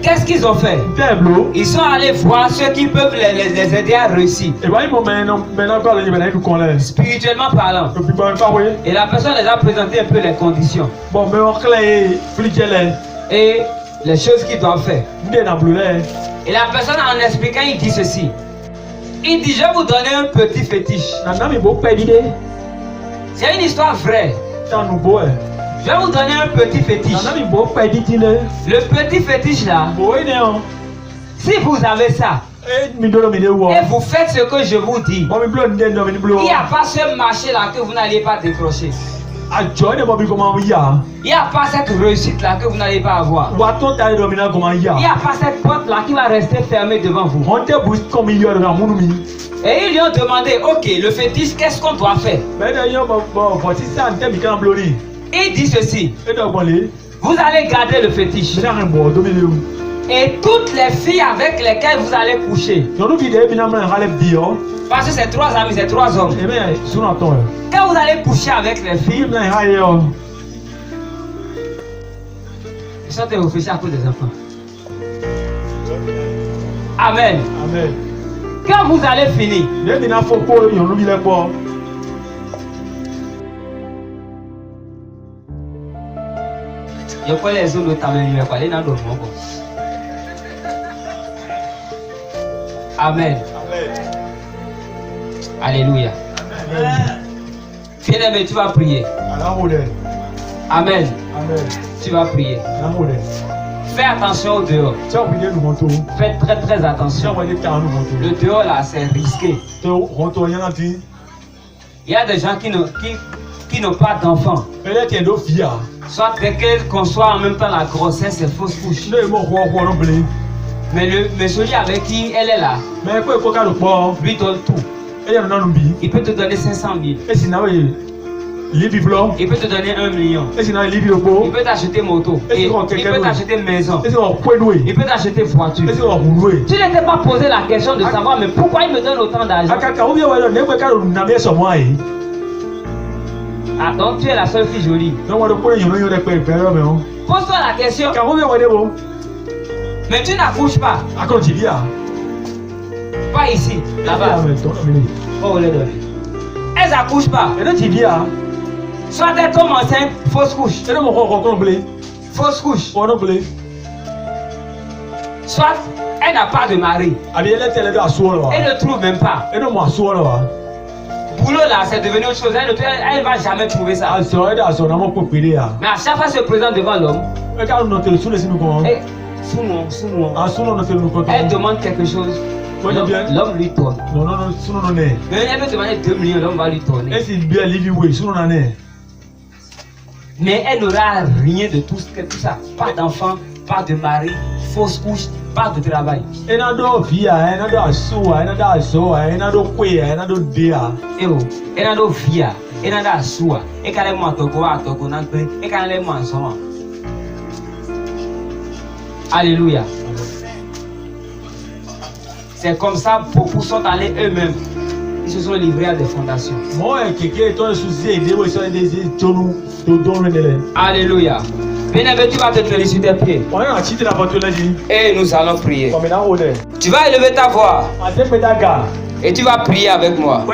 Qu'est-ce qu'ils ont fait? Tẹ́ẹ̀bù. Ils sont allés voir ceux qui peuvent les aider à réussir. Ìwà ìmọ̀ mẹ́ná kọ́ lẹ́yìn bẹ̀rẹ̀ kíkọ́ lẹ̀. Spirituellement parlant. Òbí bọ̀ nípa wé. Et la personne les a présenté un peu les conditions. Bọ̀ mẹ́ wọ́n kílẹ̀ yé fílíjẹ́ lẹ̀. Et les choses qu'ils doivent faire. Ndé nà blu lẹ̀. Et la personne en expliquant, il dit ceci. Il dit, je vais vous donner un petit fétiche. Nàná mi bò pẹ́ dídé. C'est une histoire vraie. Tànù bò ẹ̀. Je vais vous donner un petit fétiche. Nàná mi bò pẹ́ dídí lẹ̀. Le petit fétiche là, Bò é nẹ̀ ọ́. si vous avez ça, É mi dọ́rọ̀ mi dé wọ̀. et vous faites ce que je vous dis, Bọ̀ mi blo ndé ndọ́ mi ní blo. il n'y a pas ce marché là que vous n'allez pas décrocher. Àjọ ẹ̀ bọ̀ mi kò máa yá. Il n'y a pas cette réussite là que vous n'allez pas avoir. Wà tó ta ẹ̀dọ̀ mi náà kò máa yá. Il n'y a pas cette porte là qui va rester fermée devant vous. Wọ́n tẹ́ bu kọ́ mi yọ ẹ̀dọ̀ àmúnú mi. Et ils lui ont demandé, ok, le fétiche, qu'est-ce qu'on doit faire? Bẹ́ẹ̀ni yọ bọ̀ sísá ntẹ́ mi kàn blórí. Il dit ceci, Ẹ̀dọ̀ gbọ̀nlé. vous allez garder le fétiche. Mi náà rìn bọ̀ ọ̀dọ́ mi lé o. Et toutes les filles avec lesquelles vous allez coucher, Nyɔnu vi ɖe bi na mlɛ hã le bi yɔ. parce que c'est 3 amis, c'est 3 hommes. Eme suna tɔ yɛ. Quand vous allez coucher avec les Fi filles, mlɛ hã yɛ yɔ. ils sont réfléchis à cause des enfants. Amen. Amen. Quand vous allez finir, Ne bi na fɔ ko nyɔnu bi lɛ kpɔ. je connais les autres tamis, quoi, les noms de mon Amen. Alléluia. Bien-aimé, tu vas prier. Alamu dɛ. Amen. Amen. Tu vas prier. Alamu dɛ. Fais attention au dehors. Tiɲɛ kun ye numu to. Faites très Tiɲɛ attention. kun ye kan numu to. Le dehors là, c'est risqué. To kɔntɔ ɲɛna ti. Il y a des gens qui n'ont pas d'enfants. Ɛlɛ tiɲɛ do fi ya. Soit dès qu'elle conçoit en même temps la grossesse et fausse couche. Ne ye mɔ xɔ no bile. Mais celui avec qui elle est là, Mɛ ko ko ka do kpɔ. lui donne tout. Eya nana nu bi. Il peut te donner 500 000. Esi na ye libi blɔ. Il peut te donner 1 million. Esi na ye libi Il okpo. peut t'acheter moto. Et Et si on il quelqu'un peut d'autre? t'acheter maison. Esi wɔ kpe nu Il ye. peut t'acheter voiture. Esi wɔ hunu ye. Tu ne t'es pas posé la question de savoir mais pourquoi il me donne autant d'argent. Akaka wo bi wɔ yɛ ne ko ka do namie sɔmɔ ayi. Ah donc tu es la seule fille jolie. Ne wɔ do ko ne yɔrɔ yɔ dɛ kpɛ pɛ yɔ mɛ o. Pose-toi la question. Ka wo bi wɔ de bo. Mais tu n'accouches pas. Akɔ ti bi ya. Pas ici. Là-bas. Oh, les donner. Elles n'accouchent pas. Ɛdɛ ti bi ya. Soit elles tombent enceinte, fausse couche. Ɛdɛ mɔ kɔ kɔ bile. Fausse couche. Kɔ bile. Soit elle n'a pas de mari. Abi ɛlɛ tɛ lɛ do aso lɔ wa. Elle ne trouve même pas. Ɛdɛ mɔ aso lɔ wa. Boulot là, c'est devenu autre chose. Elle va jamais trouver ça. Asɔ ɛdɛ asɔ na mɔ kɔ pele ya. Mais à chaque fois, se présente devant l'homme. Ɛ ka nɔ tele su le sinu kɔn. Et sous-moi. Aso nɔ tele nu kɔtɔ. Elle demande quelque chose. L'homme lui tourne. Non, sunu nɔ nɛ. Mais elle veut demander 2 millions, l'homme va lui tourner. Esi bi ya livi we sunu na nɛ. Mais elle n'aura rien de tout ça. Pas d'enfant, pas de mari, fausse couche, pas de travail. Ɛna do vi ya, ɛna do aso wa, ɛna do azɔ wa, ɛna do koe ya, ɛna do de ya. Eh oh, elle a nos filles, elle a nos sous, et quand elle m'a toqué, n'a pas, et quand elle m'a ensemble. Alléluia. C'est comme ça, beaucoup sont allés eux-mêmes. Ils se sont livrés à des fondations. Alléluia. Bien-aimé, tu vas te tenir sur tes pieds. Et nous allons prier. Tu vas élever ta voix. Et tu vas prier avec moi.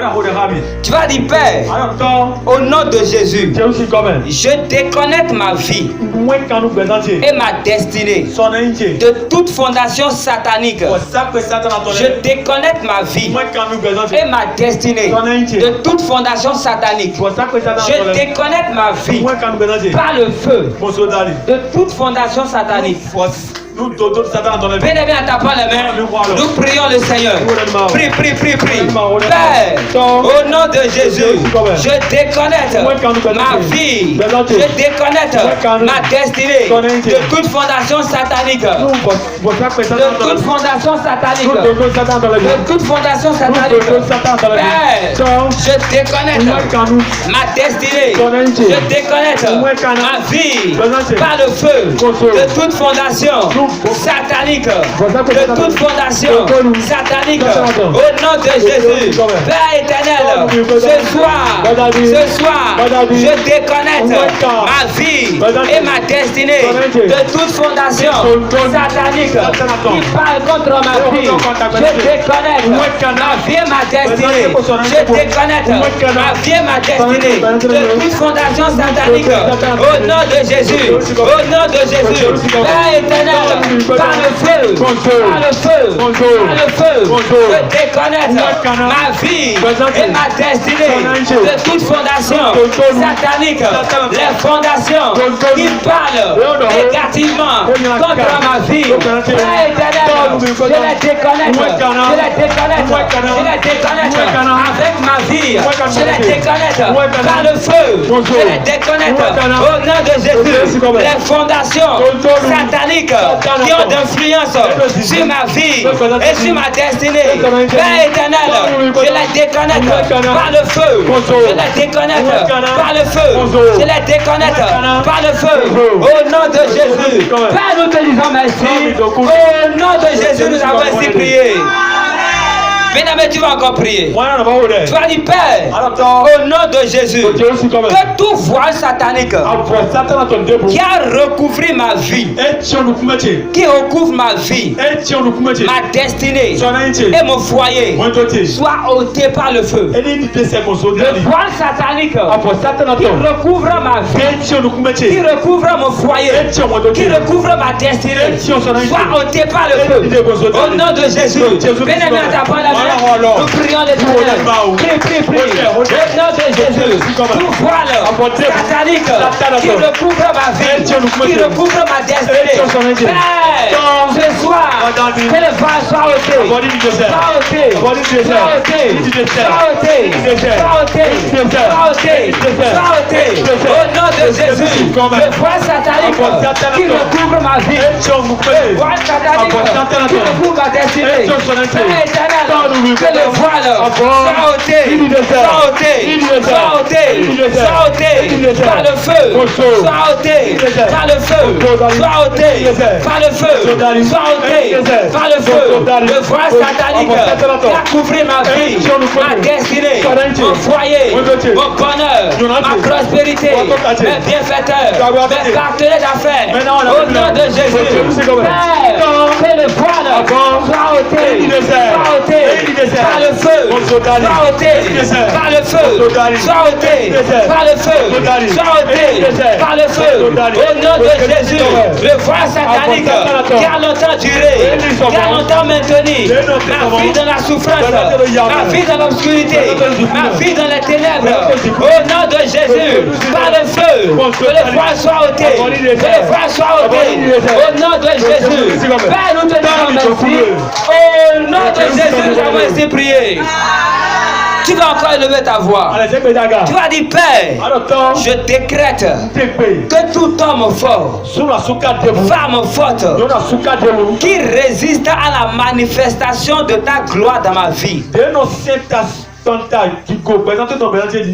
Tu vas dire, Père, au nom de Jésus, je déconnecte ma vie et ma destinée de toute fondation satanique. Je déconnecte ma vie et ma destinée de toute fondation satanique. Je déconnecte ma vie par le feu de toute fondation satanique. Bien-aimé, à ta part les mains, nous prions le Seigneur. Prie, prie, prie, prie. Père, au nom de Jésus, je déconnecte ma vie, je déconnecte ma destinée de toute fondation satanique. De toute fondation satanique. De toute fondation satanique. Père, je déconnecte ma destinée. Je déconnecte ma vie par le feu de toute fondation satanique, de toute fondation satanique, au nom de Jésus. Père éternel, ce soir, je déconnecte ma vie et ma destinée de toute fondation satanique qui parle contre ma vie. Je déconnecte ma vie et ma destinée. Je déconnecte ma vie et ma destinée de toute fondation satanique, au nom de Jésus. Au nom de Jésus. Père éternel, par le feu, par le feu, par le feu, je déconnecte ma vie et ma destinée de toute fondation satanique, les fondations qui parlent négativement contre ma vie. Père éternel, je les déconnecte, je les déconnecte, je les déconnecte avec ma vie, je les déconnecte par le feu, je les déconnecte au nom de Jésus. Les fondations sataniques qui ont d'influence sur ma vie et sur ma destinée. Père éternel, je les déconnecte par le feu. Je les déconnecte par le feu. Je les déconnecte par le feu. Au nom de Jésus. Père, nous te disons merci. Au nom de Jésus, nous avons ainsi prié. Bien-aimé, tu vas encore prier. Tu vas dire, Père, au nom de Jésus, que tout voile satanique qui a recouvré ma vie, qui recouvre ma vie, ma destinée et mon foyer, soit ôté par le feu. Le voile satanique qui recouvre ma vie, qui recouvre mon foyer, qui recouvre ma destinée, soit ôté par le feu. Au nom de Jésus, bien-aimé, à ta parole, nous prions l'Éternel. Prie, prie, prie. Au nom de Jésus, tout voile satanique qui recouvre ma vie, qui recouvre ma destinée. Père, ce soir, que le voile soit ôté. Soit ôté. Soit ôté. Soit ôté. Soit ôté. Soit ôté. Soit ôté. Au nom de Jésus, le voile satanique qui recouvre ma vie, le voile satanique qui recouvre ma destinée. Père éternel, que le voile soit ôté, soit ôté, soit ôté, soit ôté par le feu, soit ôté par le feu, soit ôté par le feu, soit ôté par le feu. Le voile satanique qui a couvert ma vie, ma destinée, mon foyer, mon bonheur, ma prospérité, mes bienfaiteurs, mes partenaires d'affaires. Au nom de Jésus, Père, que le voile soit ôté, soit ôté par le feu, soit ôté par le feu, soit ôté par le feu, soit ôté par le feu. Au nom de Jésus, le voile satanique qui a longtemps duré, qui a longtemps maintenu ma vie dans la souffrance, ma vie dans l'obscurité, ma vie dans les ténèbres. Au nom de Jésus, par le feu, que le voile soit ôté, que le voile soit ôté. Au nom de Jésus, Père, nous te disons merci. Au nom de Jésus, nous avons ainsi prié. Tu vas encore élever ta voix. Tu vas dire, Père, je décrète que tout homme fort, femme forte, qui résiste à la manifestation de ta gloire dans ma vie,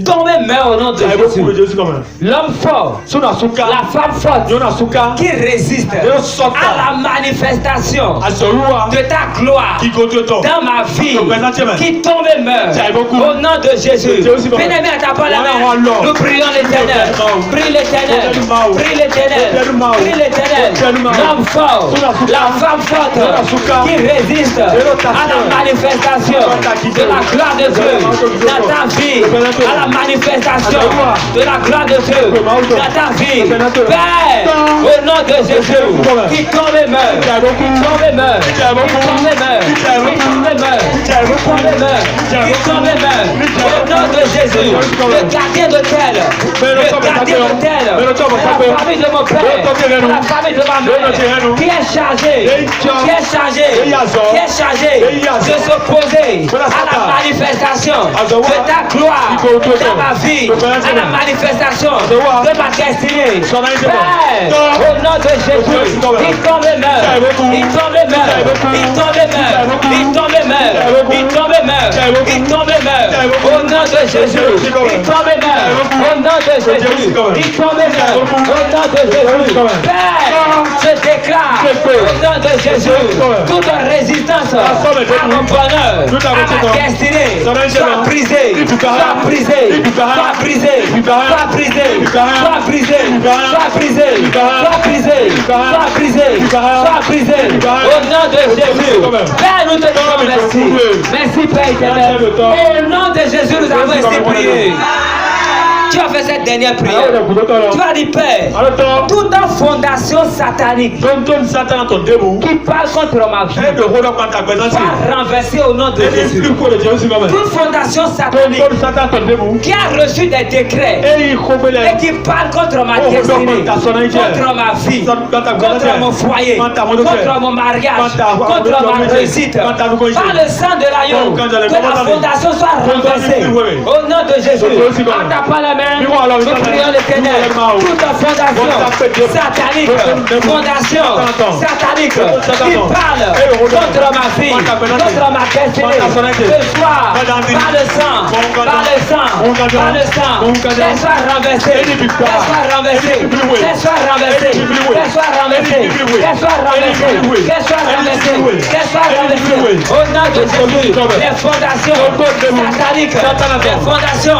Tombez main au nom de Jésus. L'homme fort, la femme forte qui résiste à la manifestation de ta gloire dans ma vie, qui tombe et meurt au nom de Jésus. Bien-aimé, à ta parole, nous prions l'Éternel. Prie l'Éternel. Prie l'Éternel. Prie l'Éternel. L'homme fort, la femme forte qui résiste à la manifestation de la gloire de Dieu dans ta vie, à la manifestation de la gloire de Dieu dans ta vie. Père, au nom de Jésus, qui tombe et meurt, qui tombe et meurt, qui tombe et meurt, qui tombe et meurt, qui tombe et meurt, qui tombe et meurt, au nom de Jésus, le gardien de tel, le gardien de tel, la famille de mon père, la famille de ma mère, qui est chargé, de s'opposer à la manifestation de ta gloire dans ma vie, à la manifestation de ma destinée. Père, au nom de Jésus, il tombe et meurt, il tombe et meurt, il tombe et meurt, il tombe et meurt, il tombe et meurt, il tombe et meurt, au nom de Jésus, il tombe et meurt, au nom de Jésus, il tombe et meurt, au nom de Jésus. Père, je déclare au nom de Jésus, toute résistance à mon bonheur, à ma destinée, soit brisée, soit brisée, soit brisée, soit brisée, soit brisée, soit brisée, soit brisée, soit brisée, soit brisée, au nom de Jésus. Père, nous te disons merci. Merci, Père éternel. Au nom de Jésus, nous avons ainsi prié. Tu as fait cette dernière prière. Tu as dit, Père, toute fondation satanique qui parle contre ma vie va renverser au nom de Jésus. Toute fondation satanique qui a reçu des décrets et qui parle contre ma destinée, contre ma vie, contre mon foyer, contre mon mariage, contre ma réussite, par le sang de l'agneau, que la fondation soit renversée au nom de Jésus. On t'a pas la main. Nous prions l'Éternel. Toute fondation satanique, fondation satanique qui parle contre ma vie, contre ma destinée, ce soir, par le sang, par le sang, par le sang, qu'elle soit renversée, qu'elle soit renversée, qu'elle soit renversée, qu'elle soit renversée, qu'elle soit renversée, qu'elle soit renversée, qu'elle soit renversée, au nom de Jésus. Les fondations sataniques, les fondations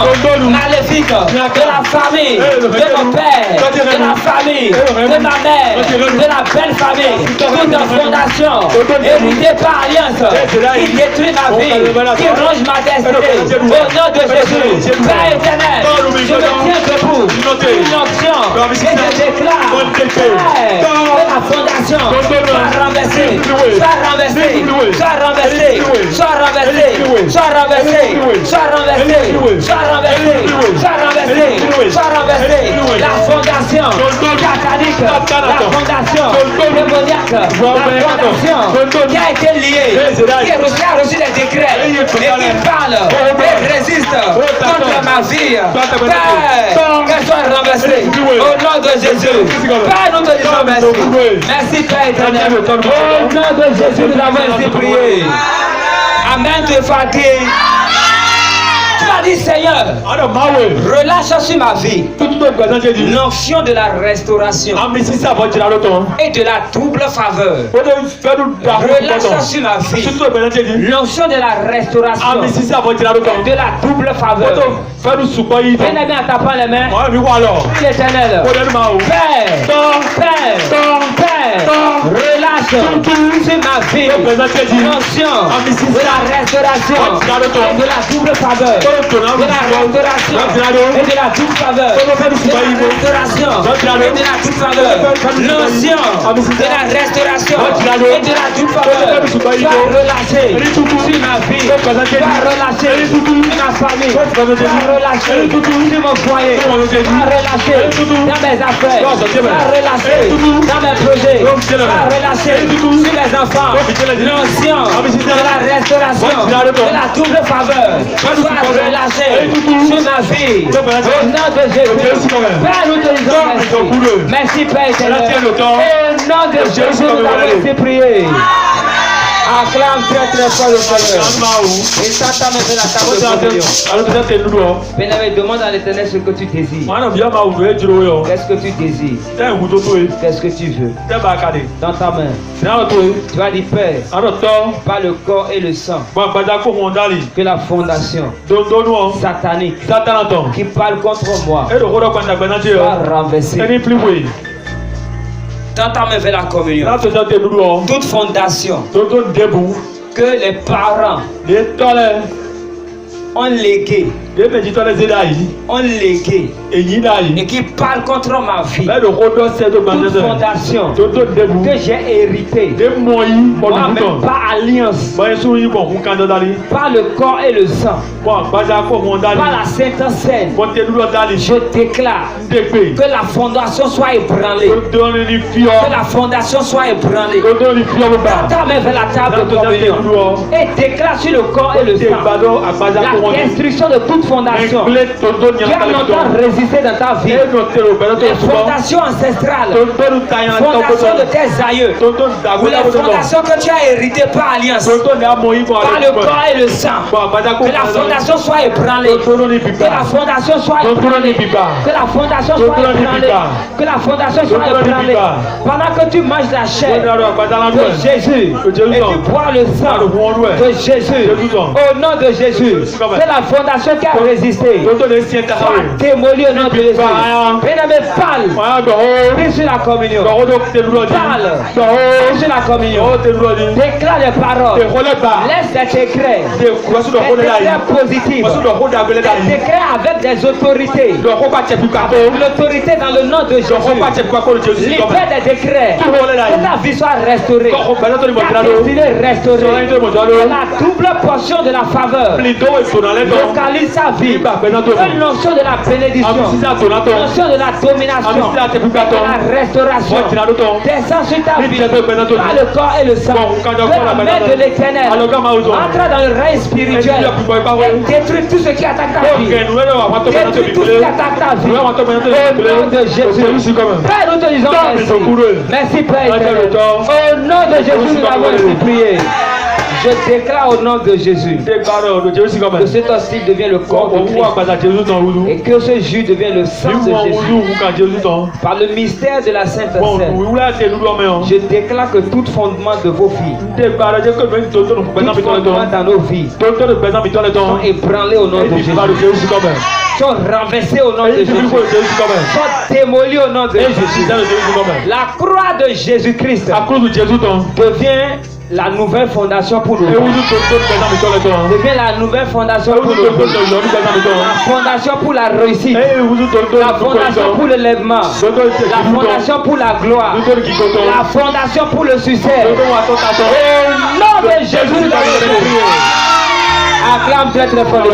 maléfiques de la famille, de mon père, de la famille, de ma mère, de la belle famille, toute fondation héritée par alliance qui détruit ma vie, qui ronge ma destinée, au nom de Jésus. Père éternel, je me tiens debout, une onction, et je déclare, Père, que la fondation soit renversée, soit renversée, soit renversée, soit renversée, soit renversée, soit renversée, soit renversée, soit renversée, soit renversée, la fondation satanique, la fondation démoniaque, la fondation qui a été liée, qui a reçu des décrets et qui parle et résiste contre ma vie. Père, qu'elle soit renversée au nom de Jésus. Père, nous te disons merci. Merci Père éternel. Au nom de Jésus, nous avons ainsi prié. Amen, tu es fatigué. Tu as dit Seigneur, relâche sur ma vie l'onction de la restauration et de la double faveur. Relâche sur ma vie l'onction de la restauration de la double faveur. Bien-aimé, en tapant les mains, prie l'Éternel. Père, relâche sur ma vie l'onction de la restauration et de la double faveur. De la restauration et de la double faveur. De la restauration et de la double faveur. L'onction de la restauration et de la double faveur soit relâchée sur ma vie, soit relâchée sur ma famille, soit relâchée sur mon foyer, soit relâchée dans mes affaires, soit relâchée dans mes projets, soit relâchée sur mes enfants. L'onction de la restauration de la double faveur soit relâché sur ma vie. Au nom de Jésus. Père, nous te disons merci. Merci Père éternel. Au nom de Jésus, nous avons été priés. Acclame très très fort le Seigneur. Et tata me fait la table de communion. Bien-aimé, demande à l'Éternel ce que tu désires. Qu'est-ce que tu désires? Qu'est-ce que tu veux? Dans ta main. Tu vas dire, Père, par le corps et le sang, que la fondation satanique qui parle contre moi soit renversée. Dans ta main vers la communion. Toute fondation que les parents ont légué, et qui parle contre ma vie. Toute fondation que j'ai héritée, moi-même par alliance, par le corps et le sang, par la Sainte Seine, je déclare que la fondation soit ébranlée, que la fondation soit ébranlée. Ta main vers la table de communion et déclare sur le corps et le sang la destruction de toute fondation qui a longtemps résisté dans ta vie. Les fondations ancestrales, fondations de tes aïeux, ou les fondations que tu as héritées par alliance, par le corps et le sang. Que la fondation soit ébranlée, que la fondation soit ébranlée, que la fondation soit ébranlée, que la fondation soit ébranlée. Pendant que tu manges la chair de Jésus et tu bois le sang de Jésus, au nom de Jésus, que la fondation qui a résisté soit démolie au nom de Jésus. Bien-aimé, parle. Prie sur la communion. Parle. Prie sur la communion. Déclare les paroles. Laisse des décrets. Des décrets positifs. Des décrets avec des autorités. Avec l'autorité dans le nom de Jésus. Libère des décrets. Que ta vie soit restaurée. Ta destinée restaurée. La double portion de la faveur localise sa vie. Une notion de la bénédiction, une notion de la domination, de la restauration. Descends sur ta vie par le corps et le sang. Que la main de l'Éternel entre dans le règne spirituel et détruit tout ce qui attaque ta vie. Détruit tout ce qui attaque ta vie. Au nom de Jésus. Père, nous te disons merci. Merci Père éternel. Au nom de Jésus, nous avons ainsi prié. Je déclare au nom de Jésus que cet hostie devient le corps de Christ et que ce jus devient le sang de Jésus. Par le mystère de la Sainte Seine, je déclare que tout fondement de vos filles, tout fondement dans nos vies, sont ébranlés au nom de Jésus. Sont renversés au nom de Jésus. Sont démolis au nom de Jésus. La croix de Jésus-Christ devient la nouvelle fondation pour nous. Devient la nouvelle fondation pour nous. La fondation pour la réussite. La fondation pour le lèvement. La fondation pour la gloire. La fondation pour le succès. Au nom de Jésus, nous allons prier. Acclame très très fort.